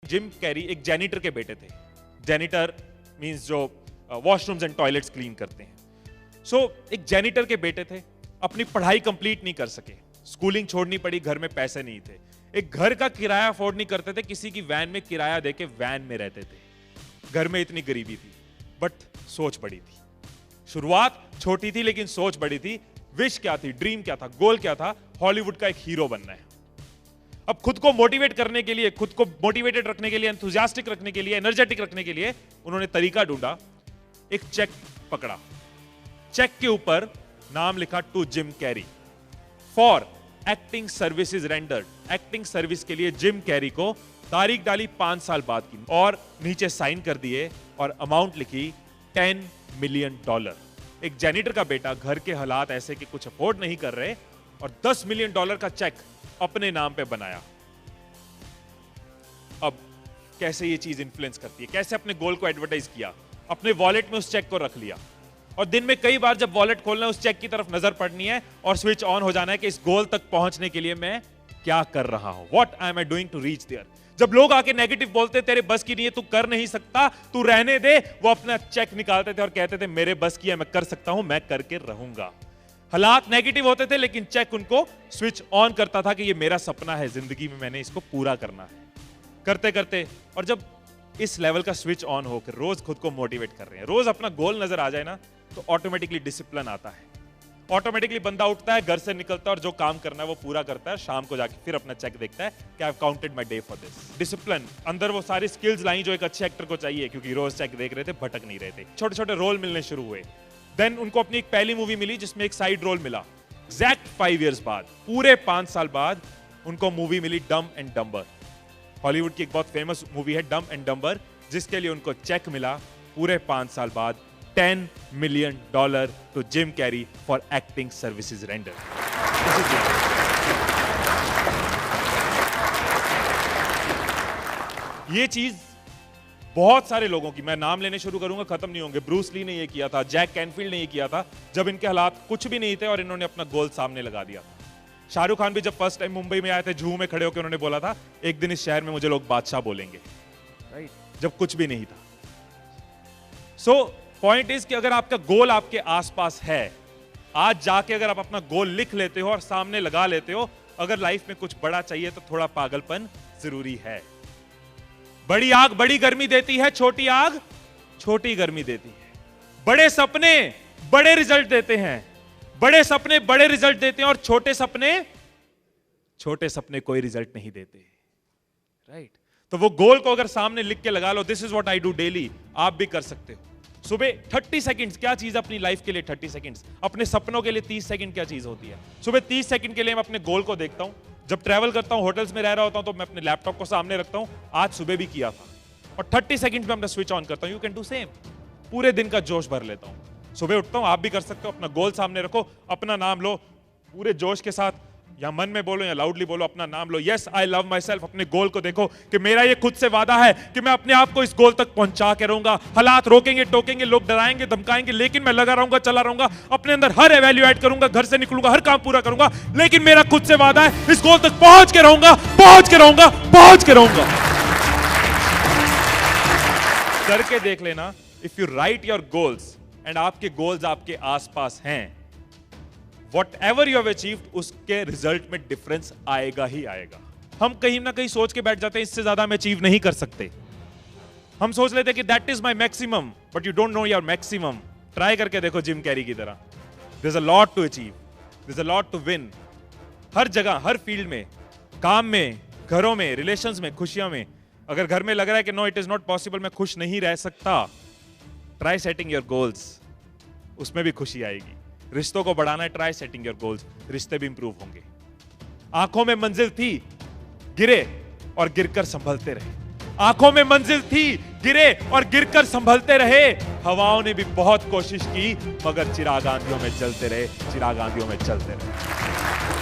Jim Carrey एक janitor के बेटे थे। जेनिटर मींस जो वॉशरूम्स एंड टॉयलेट्स क्लीन करते हैं। एक जेनिटर के बेटे थे, अपनी पढ़ाई कंप्लीट नहीं कर सके, स्कूलिंग छोड़नी पड़ी, घर में पैसे नहीं थे, एक घर का किराया अफोर्ड नहीं करते थे, किसी की वैन में किराया देके वैन में रहते थे। घर में इतनी गरीबी थी, बट सोच बड़ी थी। शुरुआत छोटी थी लेकिन सोच बड़ी थी। विश क्या थी, ड्रीम क्या था, गोल क्या था? हॉलीवुड का एक हीरो बनना है। अब खुद को मोटिवेट करने के लिए, खुद को मोटिवेटेड रखने के लिए, एंथुसियास्टिक रखने के लिए, एनर्जेटिक रखने के लिए उन्होंने तरीका ढूंढा। एक चेक पकड़ा, चेक के ऊपर नाम लिखा to Jim Carrey for acting services rendered. Acting service के लिए जिम कैरी को तारीख डाली 5 साल बाद की, और नीचे साइन कर दिए और अमाउंट लिखी $10 मिलियन। एक जेनिटर का बेटा, घर के हालात ऐसे कि कुछ अफोर्ड नहीं कर रहे, और $10 मिलियन का चेक अपने नाम पे बनाया। अब कैसे ये चीज इन्फ्लुएंस करती है, कैसे अपने गोल को एडवर्टाइज किया, अपने वॉलेट में उस चेक को रख लिया, और दिन में कई बार जब वॉलेट खोलना है उस चेक की तरफ नजर पड़नी है और स्विच ऑन हो जाना है कि इस गोल तक पहुंचने के लिए मैं क्या कर रहा हूं, what I am I doing to reach there. जब लोग आके नेगेटिव बोलते तेरे बस की नहीं है, तू कर नहीं सकता, तू रहने दे, वो अपना चेक निकालते थे और कहते थे मेरे बस की है, मैं कर सकता हूं, मैं करके रहूंगा। हालात नेगेटिव होते थे लेकिन चेक उनको स्विच ऑन करता था कि ये मेरा सपना है, जिंदगी में मैंने इसको पूरा करना है। करते करते, और जब इस लेवल का स्विच ऑन होकर रोज खुद को मोटिवेट कर रहे हैं, रोज अपना गोल नजर आ जाए ना, तो ऑटोमेटिकली डिसिप्लिन आता है। ऑटोमेटिकली बंदा उठता है, घर से निकलता है और जो काम करना है वो पूरा करता है। शाम को जाके फिर अपना चेक देखता है कि I have counted my day for this. Discipline, अंदर वो सारी स्किल्स लाई जो एक अच्छे एक्टर को चाहिए, क्योंकि रोज चेक देख रहे थे, भटक नहीं रहे थे। छोटे छोटे रोल मिलने शुरू हुए। देन उनको अपनी एक पहली मूवी मिली जिसमें एक साइड रोल मिला। एग्जैक्ट 5 इयर्स बाद, पूरे 5 साल बाद उनको मूवी मिली डम एंड डम्बर। हॉलीवुड की एक बहुत फेमस मूवी है डम एंड डम्बर, जिसके लिए उनको चेक मिला पूरे 5 साल बाद $10 million to Jim Carrey for acting services render. ये चीज बहुत सारे लोगों की, मैं नाम लेने शुरू करूंगा खत्म नहीं होंगे। ब्रूस ली ने ये किया था, जैक कैनफील्ड ने ये किया था, जब इनके हालात कुछ भी नहीं थे और इन्होंने अपना गोल सामने लगा दिया। शाहरुख खान भी जब फर्स्ट टाइम मुंबई में आए थे, जूहू में खड़े होकर उन्होंने बोला था एक दिन इस शहर में मुझे लोग बादशाह बोलेंगे, राइट, जब कुछ भी नहीं था। पॉइंट इज कि अगर आपका गोल आपके आसपास है, आज जाके अगर आप अपना गोल लिख लेते हो और सामने लगा लेते हो, अगर लाइफ में कुछ बड़ा चाहिए तो थोड़ा पागलपन जरूरी है। बड़ी आग बड़ी गर्मी देती है, छोटी आग छोटी गर्मी देती है। बड़े सपने बड़े रिजल्ट देते हैं, बड़े सपने बड़े रिजल्ट देते हैं, और छोटे सपने कोई रिजल्ट नहीं देते, राइट। तो वो गोल को अगर सामने लिख के लगा लो, this is what I do daily, आप भी कर सकते हो। सुबह 30 सेकंड्स, क्या चीज अपनी लाइफ के लिए 30 सेकंड्स, अपने सपनों के लिए 30 सेकंड क्या चीज होती है। सुबह 30 सेकंड के लिए मैं अपने गोल को देखता हूं। जब ट्रैवल करता हूं, होटल्स में रह रहा होता हूं, तो मैं अपने लैपटॉप को सामने रखता हूं, आज सुबह भी किया था, और 30 सेकंड में अपना स्विच ऑन करता हूं। You can do same. पूरे दिन का जोश भर लेता हूं। सुबह उठता हूं, आप भी कर सकते हो। अपना गोल सामने रखो, अपना नाम लो, पूरे जोश के साथ, या मन में बोलो या लाउडली बोलो, अपना नाम लो, yes I love myself. अपने गोल को देखो कि मेरा ये खुद से वादा है कि मैं अपने आप को इस गोल तक पहुंचा के रहूंगा। हालात रोकेंगे टोकेंगे, लोग डराएंगे धमकाएंगे, लेकिन मैं लगा रहूंगा, चला रहूंगा, अपने अंदर हर वैल्यू ऐड करूंगा, घर से निकलूंगा, हर काम पूरा करूंगा, लेकिन मेरा खुद से वादा है इस गोल तक पहुंच के रहूंगा, पहुंच के रहूंगा, पहुंच के रहूंगा। करके देख लेना। If you right your goals, and आपके गोल्स आपके आसपास हैं, Whatever you have achieved, उसके रिजल्ट में डिफरेंस आएगा ही आएगा। हम कहीं ना कहीं सोच के बैठ जाते हैं इससे ज्यादा हम अचीव नहीं कर सकते। हम सोच लेते हैं कि that is my maximum, but you don't know your maximum. Try करके देखो जिम कैरी की तरह। There is a lot to achieve, there is a lot to win. हर जगह, हर फील्ड में, काम में, घरों में, रिलेशंस में, खुशियों में। अगर घर में लग रहा है कि no it is not possible, मैं खुश नहीं रह सकता, ट्राई सेटिंग योर गोल्स, उसमें भी खुशी आएगी। रिश्तों को बढ़ाना है, ट्राई सेटिंग योर गोल्स, रिश्ते भी इंप्रूव होंगे। आंखों में मंजिल थी, गिरे और गिरकर संभलते रहे। आंखों में मंजिल थी, गिरे और गिरकर संभलते रहे। हवाओं ने भी बहुत कोशिश की, मगर चिराग आंधियों में जलते रहे, चिराग आंधियों में चलते रहे।